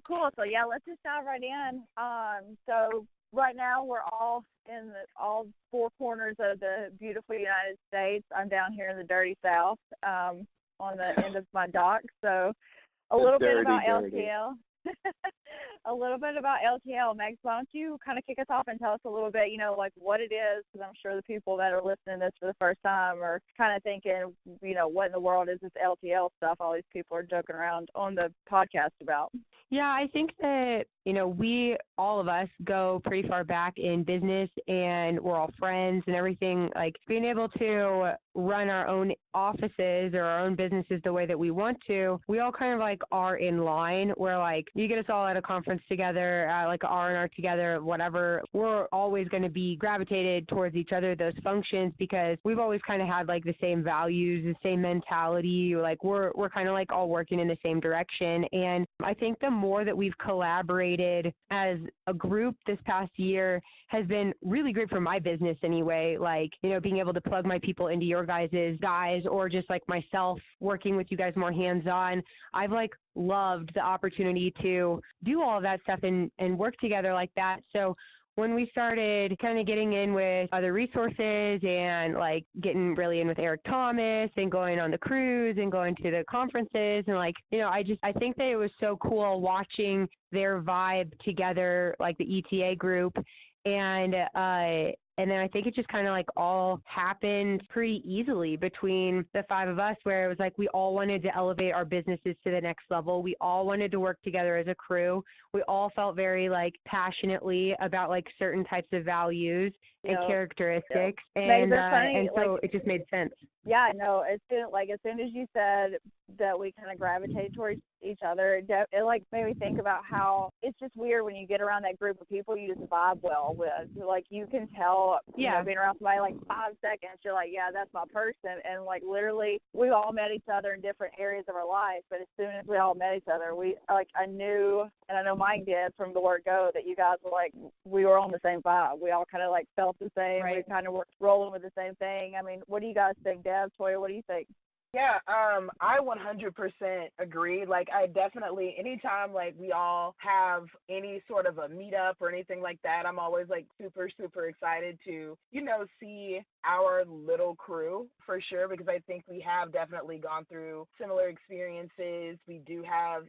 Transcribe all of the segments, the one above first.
Cool. So yeah, let's just dive right in. So right now we're all in all four corners of the beautiful United States. I'm down here in the dirty South, on the end of my dock. So a little bit about LTL. A little bit about LTL. Megs, why don't you kind of kick us off and tell us a little bit, like what it is, because I'm sure the people that are listening to this for the first time are kind of thinking, what in the world is this LTL stuff all these people are joking around on the podcast about? Yeah, I think that, we, all of us, go pretty far back in business, and we're all friends and everything. Like, being able to run our own offices or our own businesses the way that we want to, we all kind of, are in line where, you get us all at a conference together, like R&R together, whatever. We're always going to be gravitated towards each other, those functions, because we've always kind of had, the same values, the same mentality. We're kind of, all working in the same direction. And I think the more that we've collaborated as a group this past year has been really great for my business anyway. Being able to plug my people into your guys, or just myself working with you guys more hands-on. I've loved the opportunity to do all of that stuff and work together like that. So when we started kind of getting in with other resources and getting really in with Eric Thomas and going on the cruise and going to the conferences and I think that it was so cool watching their vibe together, the ETA group, and then I think it just kind of all happened pretty easily between the five of us, where it was we all wanted to elevate our businesses to the next level. We all wanted to work together as a crew. We all felt very passionately about certain types of values and characteristics. And so it just made sense. Yeah, no, as soon as you said that we kind of gravitate towards each other, it made me think about how it's just weird when you get around that group of people you just vibe well with. You can tell, being around somebody 5 seconds, you're yeah, that's my person. And literally, we all met each other in different areas of our life, but as soon as we all met each other, I knew, and I know Mike did from the word go, that you guys were we were on the same vibe. We all kind of felt the same. Right. We kind of were rolling with the same thing. I mean, what do you guys think, Deb, Toya? What do you think? Yeah, I 100% agree. I definitely, anytime we all have any sort of a meetup or anything like that, I'm always super, super excited to, see our little crew for sure, because I think we have definitely gone through similar experiences. We do have,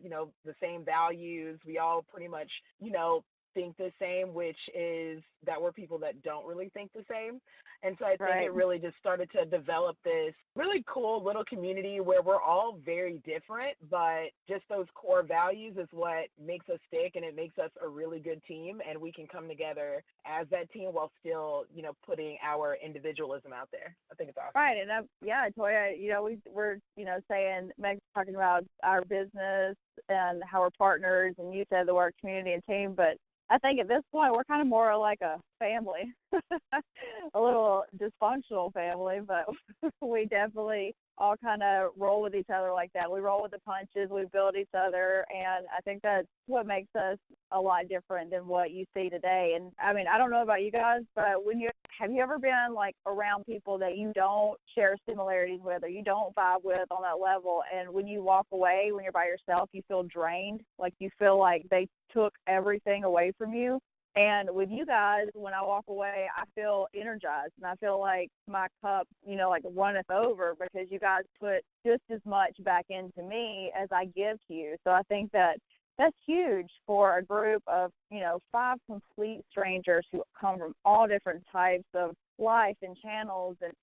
the same values. We all pretty much, think the same, which is that we're people that don't really think the same. And so I think it really just started to develop this really cool little community where we're all very different, but just those core values is what makes us stick, and it makes us a really good team, and we can come together as that team while still, putting our individualism out there. I think it's awesome. Right. And Toya, we're saying, Meg's talking about our business and how we're partners, and you said the word community and team, but I think at this point we're kind of more like a family, a little dysfunctional family, but we definitely all kind of roll with each other like that. We roll with the punches, we build each other, and I think that's what makes us a lot different than what you see today. And I mean, I don't know about you guys, but have you ever been around people that you don't share similarities with or you don't vibe with on that level, and when you walk away, when you're by yourself, you feel drained, you feel like they took everything away from you? And with you guys, when I walk away, I feel energized, and I feel like my cup, runneth over, because you guys put just as much back into me as I give to you. So I think that that's huge for a group of, 5 complete strangers who come from all different types of life and channels and,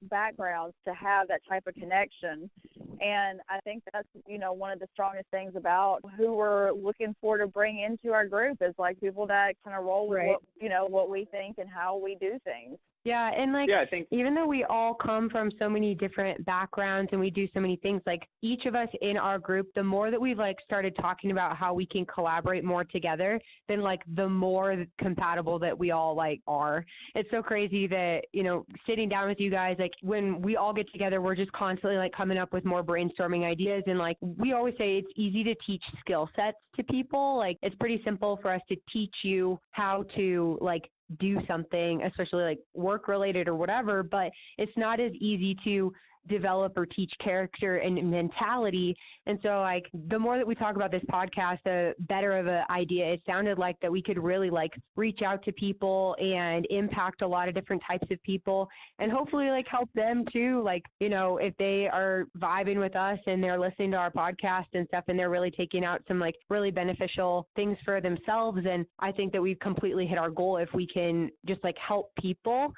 backgrounds, to have that type of connection. And I think that's, one of the strongest things about who we're looking for to bring into our group is people that kind of roll with what we think and how we do things. Yeah, and I think even though we all come from so many different backgrounds and we do so many things, each of us in our group, the more that we've started talking about how we can collaborate more together, then the more compatible that we all are. It's so crazy that, sitting down with you guys, when we all get together, we're just constantly coming up with more brainstorming ideas, and we always say it's easy to teach skill sets to people. It's pretty simple for us to teach you how to do something, especially work related or whatever, but it's not as easy to develop or teach character and mentality. And so like the more that we talk about this podcast, the better of an idea it sounded like that we could really like reach out to people and impact a lot of different types of people and hopefully like help them too. Like, you know, if they are vibing with us and they're listening to our podcast and stuff and they're really taking out some like really beneficial things for themselves. And I think that we've completely hit our goal if we can just like help people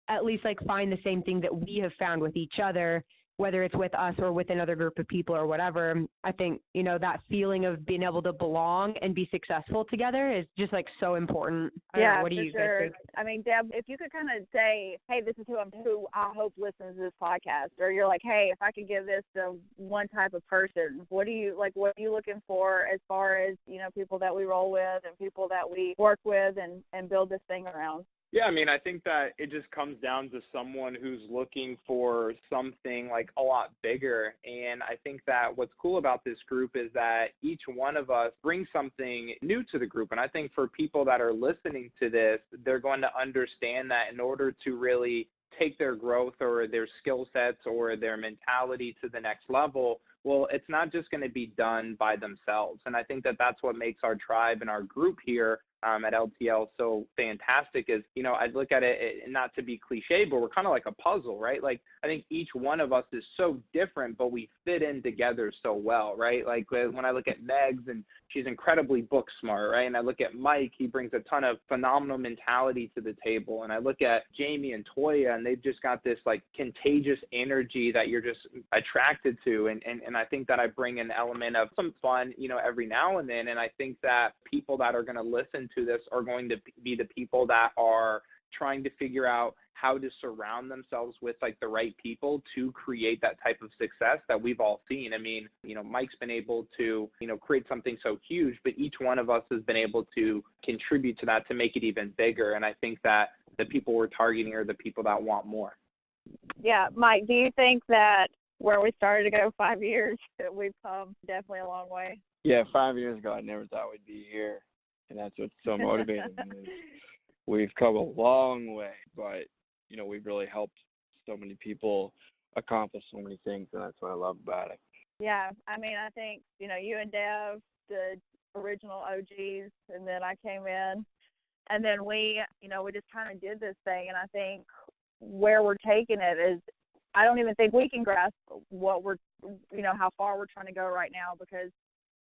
at least like find the same thing that we have found with each other, whether it's with us or with another group of people or whatever. I think, you know, that feeling of being able to belong and be successful together is just like so important. Yeah, what do for you sure. guys think? I mean, Deb, if you could kind of say, hey, this is who I hope listens to this podcast, or you're like, hey, if I could give this to one type of person, what are you looking for as far as, you know, people that we roll with and people that we work with and build this thing around? Yeah, I mean, I think that it just comes down to someone who's looking for something like a lot bigger. And I think that what's cool about this group is that each one of us brings something new to the group. And I think for people that are listening to this, they're going to understand that in order to really take their growth or their skill sets or their mentality to the next level, well, it's not just going to be done by themselves. And I think that that's what makes our tribe and our group here at LTL so fantastic is, you know, I look at it, not to be cliche, but we're kind of like a puzzle, right? Like, I think each one of us is so different, but we fit in together so well, right? Like when I look at Megs, and she's incredibly book smart, right? And I look at Mike, he brings a ton of phenomenal mentality to the table. And I look at Jamie and Toya, and they've just got this like contagious energy that you're just attracted to. And I think that I bring an element of some fun, you know, every now and then. And I think that people that are going to listen to this are going to be the people that are trying to figure out how to surround themselves with like the right people to create that type of success that we've all seen. I mean, you know, Mike's been able to, you know, create something so huge, but each one of us has been able to contribute to that to make it even bigger. And I think that the people we're targeting are the people that want more. Yeah, Mike, do you think that where we started to go 5 years, that we've come definitely a long way? Yeah, 5 years ago, I never thought we'd be here, and that's what's so motivating. Is we've come a long way, but, you know, we've really helped so many people accomplish so many things, and that's what I love about it. Yeah, I mean, I think, you know, you and Dev, the original OGs, and then I came in, and then we, you know, we just kind of did this thing, and I think where we're taking it is, I don't even think we can grasp what we're, you know, how far we're trying to go right now, because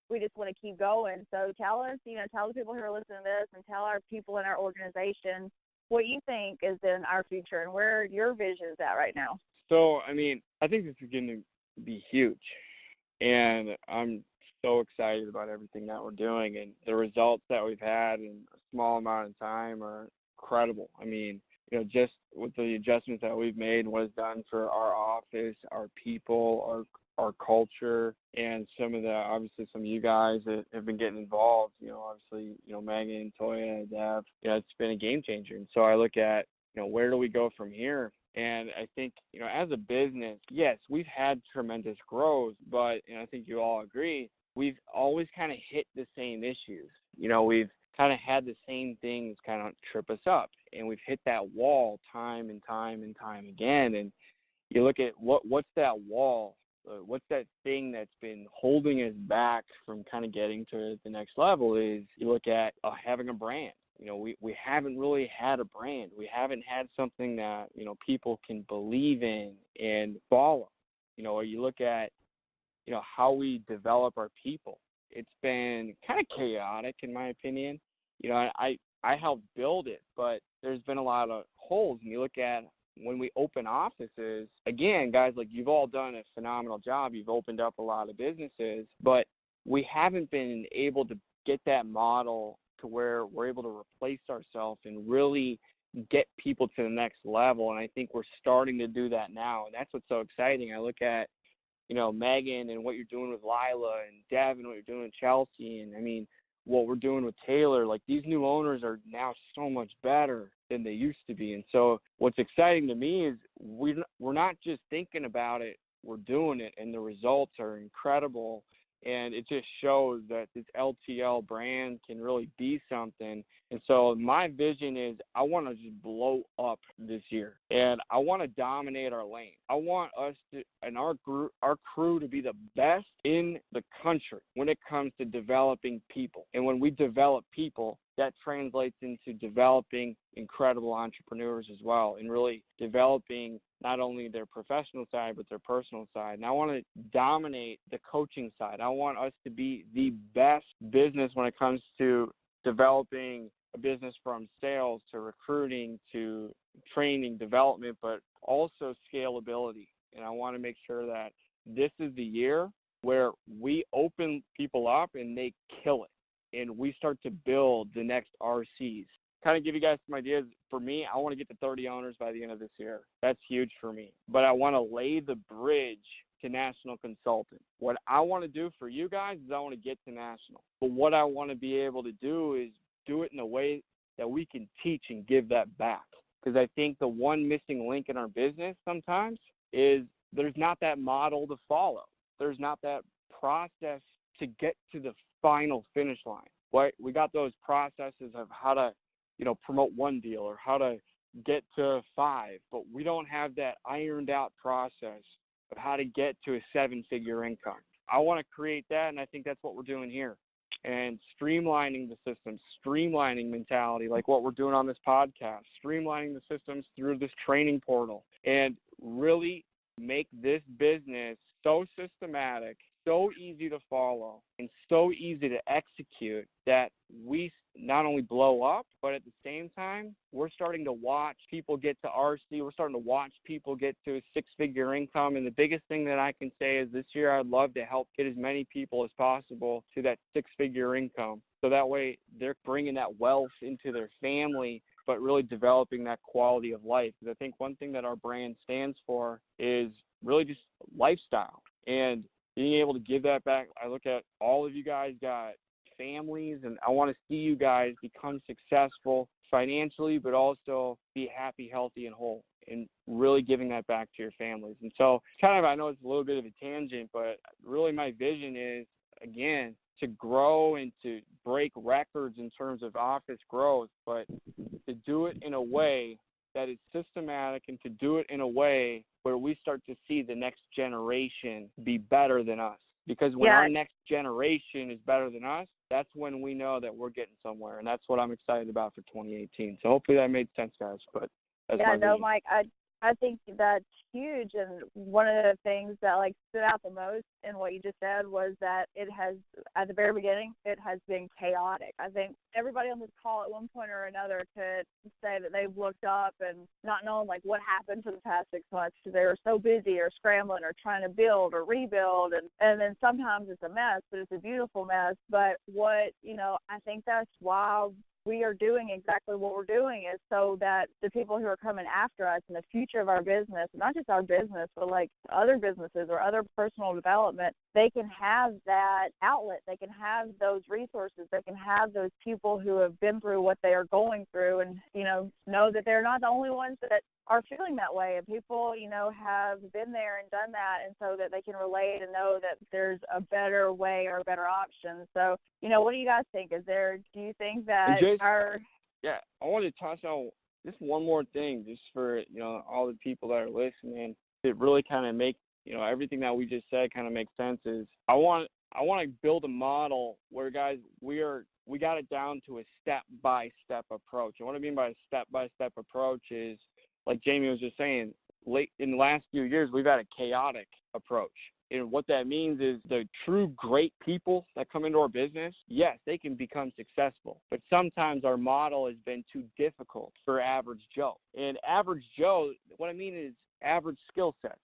we just want to keep going. So tell us, you know, tell the people who are listening to this and tell our people in our organization what you think is in our future and where your vision is at right now. So, I mean, I think this is going to be huge, and I'm so excited about everything that we're doing, and the results that we've had in a small amount of time are incredible. I mean, you know, just with the adjustments that we've made, what it's done for our office, our people, our culture, and some of you guys that have been getting involved, you know, obviously, you know, Megan, Toya, Dev, you know, it's been a game changer. And so I look at, you know, where do we go from here? And I think, you know, as a business, yes, we've had tremendous growth, but, and I think you all agree, we've always kind of hit the same issues. You know, we've kind of had the same things kind of trip us up, and we've hit that wall time and time and time again. And you look at what's that wall? What's that thing that's been holding us back from kind of getting to the next level is you look at having a brand. You know, we haven't really had a brand. We haven't had something that, you know, people can believe in and follow. You know, or you look at, you know, how we develop our people. It's been kind of chaotic, in my opinion. You know, I helped build it, but there's been a lot of holes. And you look at when we open offices, again, guys, like you've all done a phenomenal job. You've opened up a lot of businesses, but we haven't been able to get that model to where we're able to replace ourselves and really get people to the next level. And I think we're starting to do that now. And that's what's so exciting. I look at, you know, Megan and what you're doing with Lila and Dev and what you're doing with Chelsea. And I mean, what we're doing with Taylor, like these new owners are now so much better than they used to be. And so what's exciting to me is we're not just thinking about it, we're doing it, and the results are incredible. And it just shows that this LTL brand can really be something. And so my vision is I want to just blow up this year, and I want to dominate our lane. I want us to, and our crew to be the best in the country when it comes to developing people. And when we develop people, that translates into developing incredible entrepreneurs as well, and really developing not only their professional side, but their personal side. And I want to dominate the coaching side. I want us to be the best business when it comes to developing a business, from sales to recruiting to training, development, but also scalability. And I want to make sure that this is the year where we open people up and they kill it, and we start to build the next RCs. Kind of give you guys some ideas. For me, I want to get to 30 owners by the end of this year. That's huge for me. But I want to lay the bridge to national consultant. What I want to do for you guys is I want to get to national. But what I want to be able to do is do it in a way that we can teach and give that back. Because I think the one missing link in our business sometimes is there's not that model to follow. There's not that process to get to the final finish line. Right? We got those processes of how to promote one deal or how to get to 5, but we don't have that ironed out process of how to get to a 7-figure income. I want to create that, and I think that's what we're doing here. And streamlining the systems, streamlining mentality, like what we're doing on this podcast, streamlining the systems through this training portal, and really make this business so systematic, so easy to follow, and so easy to execute that we not only blow up, but at the same time, we're starting to watch people get to RC. We're starting to watch people get to a 6-figure income. And the biggest thing that I can say is this year I'd love to help get as many people as possible to that 6-figure income. So that way they're bringing that wealth into their family, but really developing that quality of life. Because I think one thing that our brand stands for is really just lifestyle. And being able to give that back. I look at all of you guys got families, and I want to see you guys become successful financially, but also be happy, healthy, and whole, and really giving that back to your families. And so I know it's a little bit of a tangent, but really my vision is, again, to grow and to break records in terms of office growth, but to do it in a way that is systematic, and to do it in a way where we start to see the next generation be better than us. Because when our next generation is better than us, that's when we know that we're getting somewhere. And that's what I'm excited about for 2018. So hopefully that made sense, guys. But that's my vision. Mike, I think that's huge. And one of the things that stood out the most in what you just said was that it has, at the very beginning, it has been chaotic. I think everybody on this call at one point or another could say that they've looked up and not known what happened for the past 6 months because they were so busy or scrambling or trying to build or rebuild. And then sometimes it's a mess, but it's a beautiful mess. But what, I think that's why we are doing exactly what we're doing is so that the people who are coming after us in the future of our business, not just our business, but other businesses or other personal development, they can have that outlet. They can have those resources. They can have those people who have been through what they are going through and, know that they're not the only ones that are feeling that way. And people, have been there and done that, and so that they can relate and know that there's a better way or a better option. So, what do you guys think? Do you think that Yeah, I want to touch on just one more thing, just for, all the people that are listening, to really kind of make, everything that we just said kind of makes sense. Is I want to build a model where, guys, we got it down to a step-by-step approach. And what I mean by a step-by-step approach is, like Jamie was just saying, late in the last few years, we've had a chaotic approach. And what that means is the true great people that come into our business, yes, they can become successful. But sometimes our model has been too difficult for average Joe. And average Joe, what I mean is average skill sets.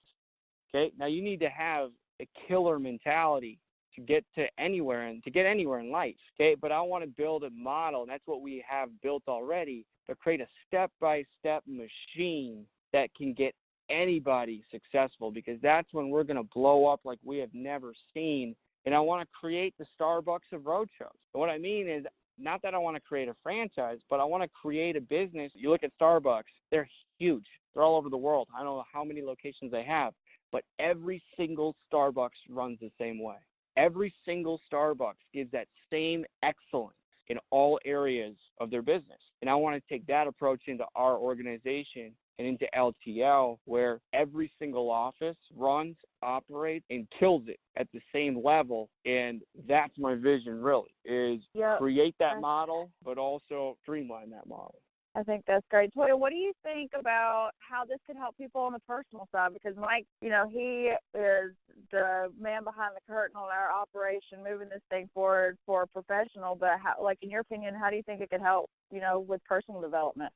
Okay? Now you need to have a killer mentality to get to anywhere and to get anywhere in life. Okay? But I want to build a model, and that's what we have built already, to create a step-by-step machine that can get anybody successful, because that's when we're going to blow up like we have never seen. And I want to create the Starbucks of roadshows. And what I mean is, not that I want to create a franchise, but I want to create a business. You look at Starbucks, they're huge. They're all over the world. I don't know how many locations they have, but every single Starbucks runs the same way. every single Starbucks gives that same excellence in all areas of their business. And I want to take that approach into our organization and into LTL, where every single office runs, operates, and kills it at the same level. And that's my vision, really, is create that model, but also streamline that model. I think that's great. Toya, what do you think about how this could help people on the personal side? Because Mike, he is the man behind the curtain on our operation, moving this thing forward for professional. But in your opinion, how do you think it could help, with personal development?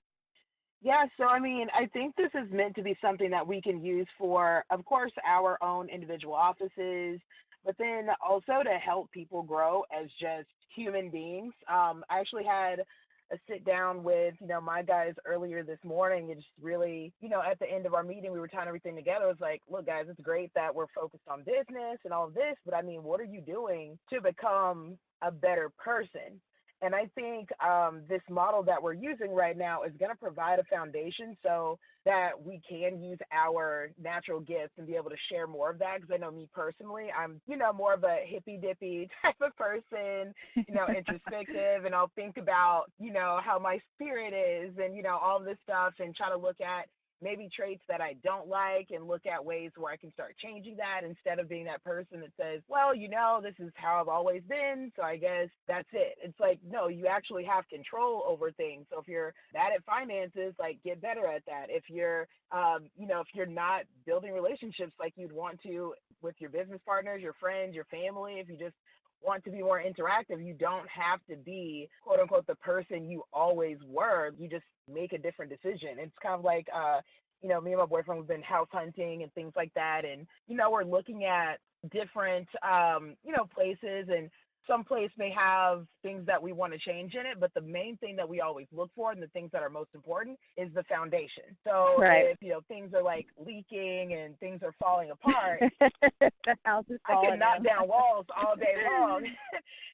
Yeah, so I think this is meant to be something that we can use for, of course, our own individual offices, but then also to help people grow as just human beings. I actually had a sit down with, my guys earlier this morning, and just really, at the end of our meeting, we were tying everything together. It was like, look, guys, it's great that we're focused on business and all of this, but what are you doing to become a better person? And I think this model that we're using right now is going to provide a foundation so that we can use our natural gifts and be able to share more of that. Because I know me personally, I'm, more of a hippy-dippy type of person, introspective, and I'll think about, how my spirit is and, all this stuff, and try to look at maybe traits that I don't like and look at ways where I can start changing that, instead of being that person that says, well, this is how I've always been, so I guess that's it. It's like, no, you actually have control over things. So if you're bad at finances, get better at that. If you're, if you're not building relationships like you'd want to with your business partners, your friends, your family, if you just want to be more interactive, you don't have to be, quote unquote, the person you always were. You just make a different decision. It's kind of like, me and my boyfriend have been house hunting and things like that. And, we're looking at different, places, and some place may have things that we want to change in it, but the main thing that we always look for and the things that are most important is the foundation. So if, things are leaking and things are falling apart, the house is falling I can knock down walls all day long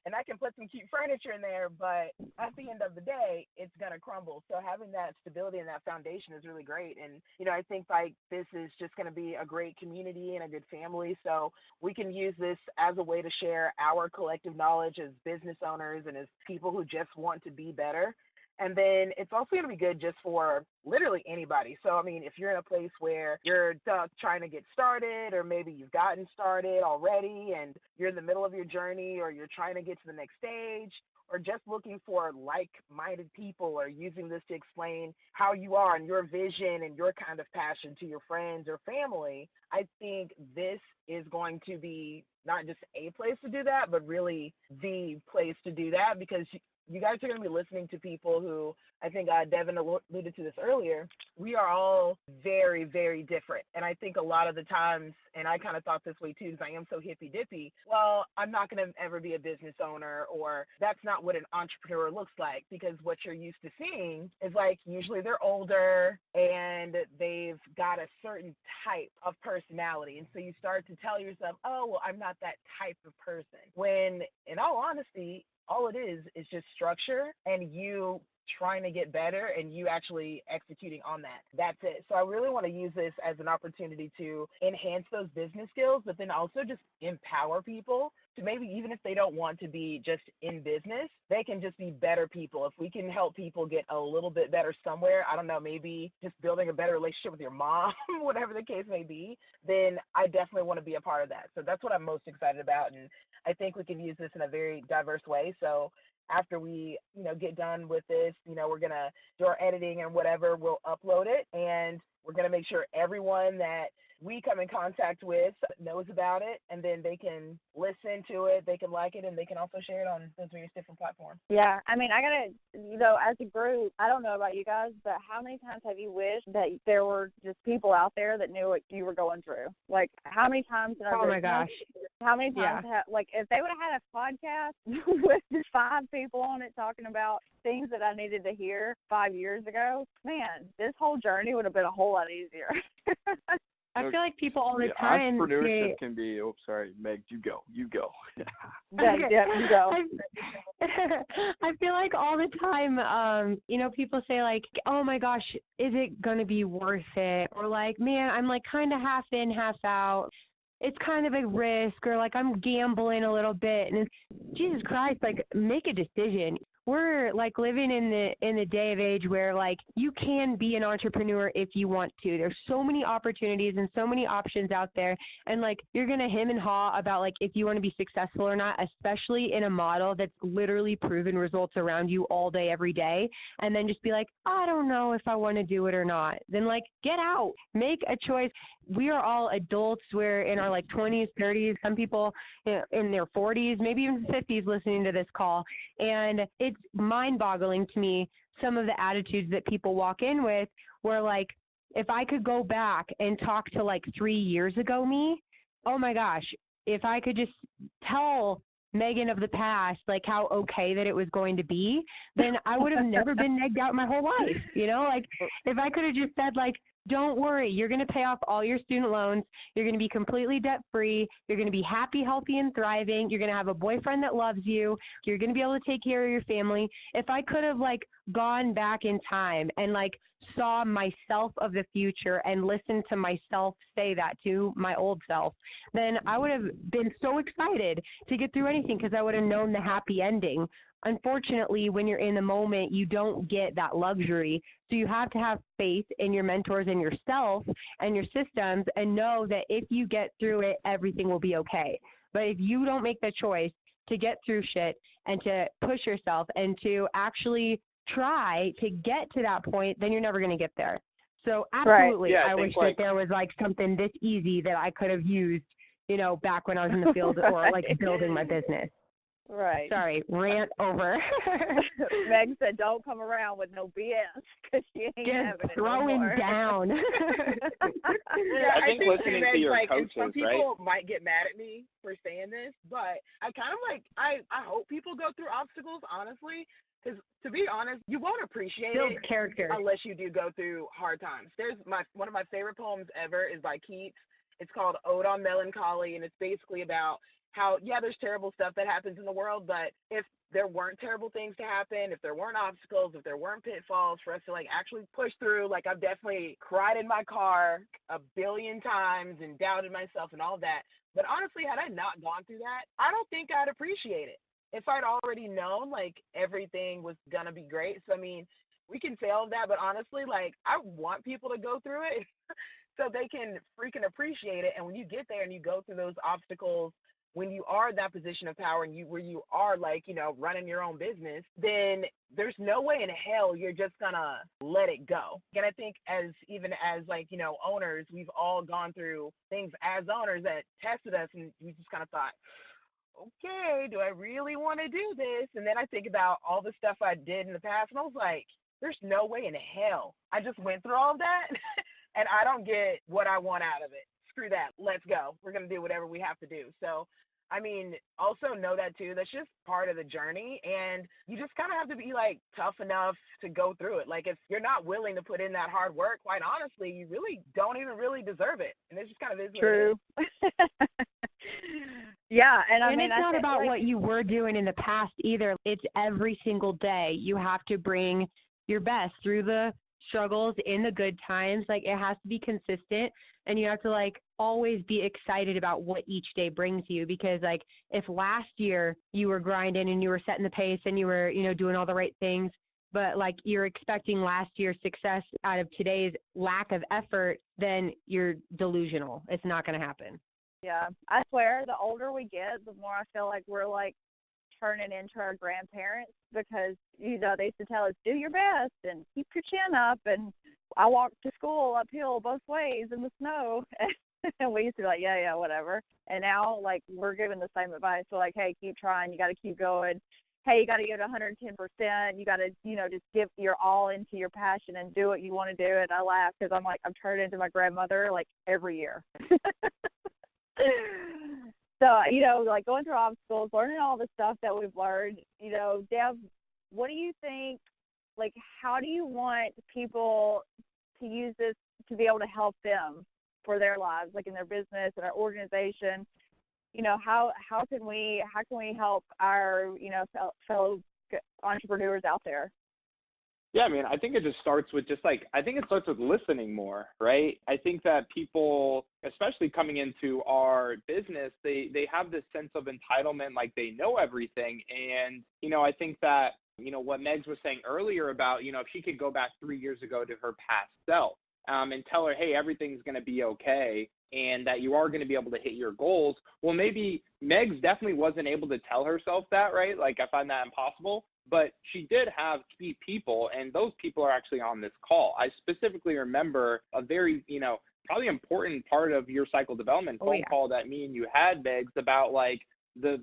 and I can put some cute furniture in there, but at the end of the day, it's going to crumble. So having that stability and that foundation is really great. And, I think this is just going to be a great community and a good family. So we can use this as a way to share our collective knowledge as business owners and as people who just want to be better. And then it's also going to be good just for literally anybody. So, if you're in a place where you're trying to get started, or maybe you've gotten started already and you're in the middle of your journey, or you're trying to get to the next stage, or just looking for like-minded people, or using this to explain how you are and your vision and your kind of passion to your friends or family, I think this is going to be not just a place to do that, but really the place to do that, because you guys are going to be listening to people who, I think Devin alluded to this earlier, we are all very, very different. And I think a lot of the times, and I kind of thought this way too, because I am so hippy-dippy, well, I'm not going to ever be a business owner, or that's not what an entrepreneur looks like, because what you're used to seeing is usually they're older and they've got a certain type of personality. And so you start to tell yourself, oh, well, I'm not that type of person. When in all honesty, all it is just structure and you trying to get better and you actually executing on that. That's it. So I really want to use this as an opportunity to enhance those business skills, but then also just empower people to maybe, even if they don't want to be just in business, they can just be better people. If we can help people get a little bit better somewhere, I don't know, maybe just building a better relationship with your mom, whatever the case may be, then I definitely want to be a part of that. So that's what I'm most excited about. And I think we can use this in a very diverse way. So after we, get done with this, we're going to do our editing and whatever, we'll upload it, and we're going to make sure everyone that we come in contact with knows about it, and then they can listen to it, they can like it, and they can also share it on those various different platforms. Yeah, I got to, as a group, I don't know about you guys, but how many times have you wished that there were just people out there that knew what you were going through? How many times in our my gosh. How many times if they would have had a podcast with just 5 people on it talking about things that I needed to hear 5 years ago, man, this whole journey would have been a whole lot easier. I feel like people all the time entrepreneurship can be. Oh, sorry, Meg, you go. You go. I feel like all the time, people say oh my gosh, is it gonna be worth it? Or man, I'm kind of half in, half out. it's kind of a risk, or like I'm gambling a little bit. And it's, Jesus Christ, like make a decision. We're like living in the day of age where like you can be an entrepreneur if you want to. There's so many opportunities and so many options out there, and like you're gonna hem and haw about like if you want to be successful or not, especially in a model that's literally proven results around you all day every day, and then just be like, I don't know if I want to do it or not. Then like get out, make a choice. We are all adults. We're in our like 20s, 30s, some people in their 40s, maybe even 50s listening to this call. And it's mind-boggling to me, some of the attitudes that people walk in with, where like, if I could go back and talk to like 3 years ago me, oh my gosh, if I could just tell Megan of the past, like how okay that it was going to be, then I would have never been negged out my whole life. You know, like if I could have just said like, don't worry, you're going to pay off all your student loans. You're going to be completely debt-free. You're going to be happy, healthy, and thriving. You're going to have a boyfriend that loves you. You're going to be able to take care of your family. If I could have like gone back in time and like saw myself of the future and listened to myself say that to my old self, then I would have been so excited to get through anything because I would have known the happy ending. Unfortunately, when you're in the moment, you don't get that luxury. So you have to have faith in your mentors and yourself and your systems and know that if you get through it, everything will be okay. But if you don't make the choice to get through shit and to push yourself and to actually try to get to that point, then you're never going to get there. So absolutely, Right. Yeah, I wish that there was like something this easy that I could have used, you know, back when I was in the field or like building my business. Right. Sorry, rant over. Meg said, "Don't come around with no BS because she ain't just having it throwing no more." down. Yeah, I think listening to your like, coaches, some right? people might get mad at me for saying this, but I kind of like I hope people go through obstacles, honestly, because to be honest, you won't appreciate Build it character. unless you do go through hard times. There's one of my favorite poems ever is by Keats. It's called Ode on Melancholy, and it's basically about how, yeah, there's terrible stuff that happens in the world, but if there weren't terrible things to happen, if there weren't obstacles, if there weren't pitfalls for us to like actually push through, like I've definitely cried in my car a billion times and doubted myself and all that. But honestly, had I not gone through that, I don't think I'd appreciate it. If I'd already known like everything was gonna be great. So I mean, we can say all of that, but honestly, like I want people to go through it so they can freaking appreciate it. And when you get there and you go through those obstacles, when you are in that position of power and where you are like, you know, running your own business, then there's no way in hell you're just gonna let it go. And I think even as like, you know, owners, we've all gone through things as owners that tested us, and we just kind of thought, okay, do I really want to do this? And then I think about all the stuff I did in the past, and I was like, there's no way in hell I just went through all of that and I don't get what I want out of it. Screw that. Let's go. We're going to do whatever we have to do. So, I mean, also know that too. That's just part of the journey. And you just kind of have to be like tough enough to go through it. Like if you're not willing to put in that hard work, quite honestly, you really don't even really deserve it. And it just kind of is True. Yeah, and I mean, it's not about what you were doing in the past either. It's every single day. You have to bring your best through the struggles, in the good times. Like it has to be consistent, and you have to like always be excited about what each day brings you, because like if last year you were grinding and you were setting the pace and you were, you know, doing all the right things, but like you're expecting last year's success out of today's lack of effort, then you're delusional. It's not going to happen. Yeah, I swear the older we get, the more I feel like we're like turning into our grandparents, because, you know, they used to tell us, do your best and keep your chin up. And I walked to school uphill both ways in the snow. And we used to be like, yeah, whatever. And now, like, we're giving the same advice. So, like, hey, keep trying. You got to keep going. Hey, you got to give it 110%. You got to, you know, just give your all into your passion and do what you want to do. And I laugh because I'm like, I'm turning into my grandmother, like, every year. So, you know, like going through obstacles, learning all the stuff that we've learned, you know, Deb, what do you think, like, how do you want people to use this to be able to help them for their lives, like in their business and our organization? You know, how can we help our, you know, fellow entrepreneurs out there? Yeah, I mean, I think it just starts with I think it starts with listening more, right? I think that people, especially coming into our business, they have this sense of entitlement, like they know everything. And, I think that, what Megs was saying earlier about, if she could go back 3 years ago to her past self, and tell her, hey, everything's going to be okay and that you are going to be able to hit your goals. Well, maybe Megs definitely wasn't able to tell herself that, right? Like, I find that impossible. But she did have key people, and those people are actually on this call. I specifically remember a very, probably important part of your cycle development phone call that me and you had, Megs, about like the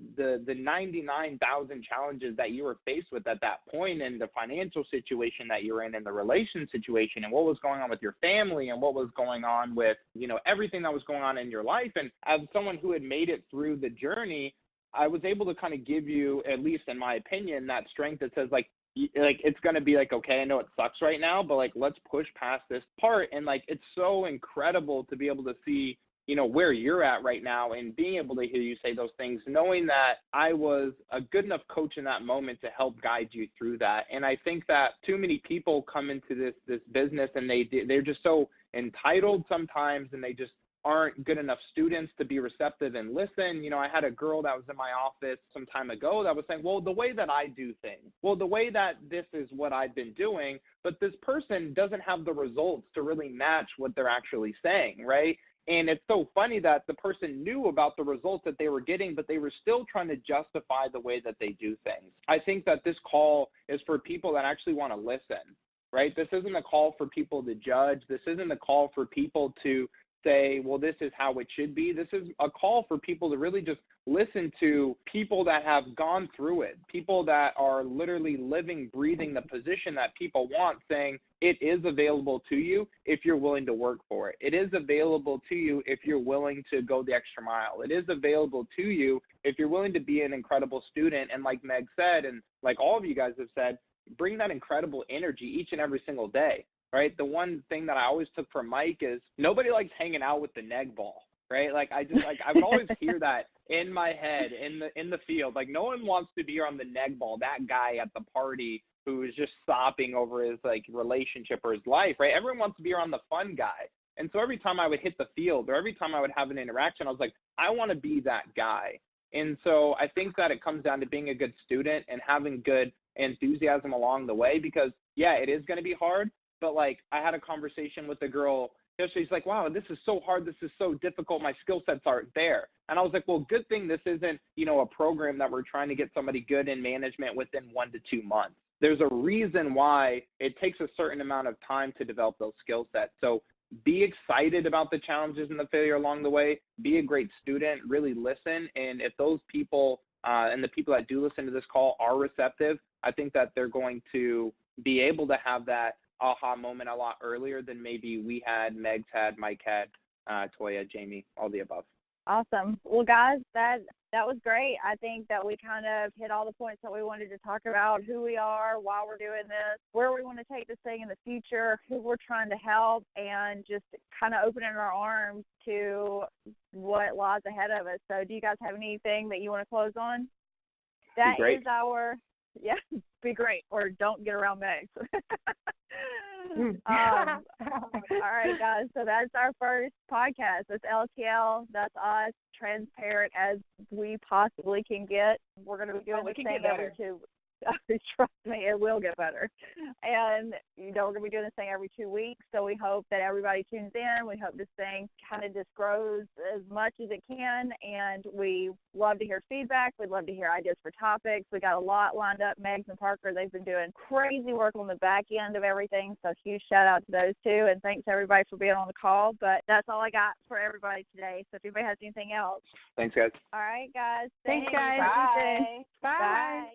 99,000 challenges that you were faced with at that point, and the financial situation that you're in, and the relation situation, and what was going on with your family, and what was going on with, everything that was going on in your life. And as someone who had made it through the journey, I was able to kind of give you, at least in my opinion, that strength that says like it's going to be like, okay, I know it sucks right now, but like, let's push past this part. And like, it's so incredible to be able to see, where you're at right now, and being able to hear you say those things, knowing that I was a good enough coach in that moment to help guide you through that. And I think that too many people come into this business and they're just so entitled sometimes, and they just aren't good enough students to be receptive and listen. I had a girl that was in my office some time ago that was saying, well, the way that I do things, the way that this is what I've been doing, but this person doesn't have the results to really match what they're actually saying, right? And it's so funny that the person knew about the results that they were getting, but they were still trying to justify the way that they do things. I think that this call is for people that actually want to listen, right? This isn't a call for people to judge. This isn't a call for people to say, well, this is how it should be. This is a call for people to really just listen to people that have gone through it, people that are literally living, breathing the position that people want, saying it is available to you if you're willing to work for it. It is available to you if you're willing to go the extra mile. It is available to you if you're willing to be an incredible student. And like Meg said, and like all of you guys have said, bring that incredible energy each and every single day. Right. The one thing that I always took from Mike is nobody likes hanging out with the neg ball. Right. Like I would always hear that in my head in the field. Like no one wants to be around the neg ball, that guy at the party who is just sopping over his like relationship or his life. Right. Everyone wants to be around the fun guy. And so every time I would hit the field or every time I would have an interaction, I was like, I want to be that guy. And so I think that it comes down to being a good student and having good enthusiasm along the way, because yeah, it is going to be hard. But, like, I had a conversation with a girl yesterday. She's like, wow, this is so hard. This is so difficult. My skill sets aren't there. And I was like, well, good thing this isn't, a program that we're trying to get somebody good in management within 1 to 2 months. There's a reason why it takes a certain amount of time to develop those skill sets. So be excited about the challenges and the failure along the way. Be a great student. Really listen. And if those people and the people that do listen to this call are receptive, I think that they're going to be able to have that aha moment a lot earlier than maybe we had, Megs had, Mike had, Toya, Jamie, all the above. Awesome. Well, guys, that was great. I think that we kind of hit all the points that we wanted to talk about, who we are, why we're doing this, where we want to take this thing in the future, who we're trying to help, and just kind of opening our arms to what lies ahead of us. So do you guys have anything that you want to close on? That is our, be great, or don't get around Megs. All right, guys, so that's our first podcast. That's LTL. That's us, transparent as we possibly can get. We're going to be doing the thing every 2 Trust me, it will get better. And, we're going to be doing this thing every 2 weeks, so we hope that everybody tunes in. We hope this thing kind of just grows as much as it can, and we love to hear feedback. We'd love to hear ideas for topics. We got a lot lined up. Megs and Parker, they've been doing crazy work on the back end of everything, so huge shout-out to those two, and thanks, everybody, for being on the call. But that's all I got for everybody today, so if anybody has anything else. Thanks, guys. All right, guys. Thanks, guys. Bye. Bye. Bye.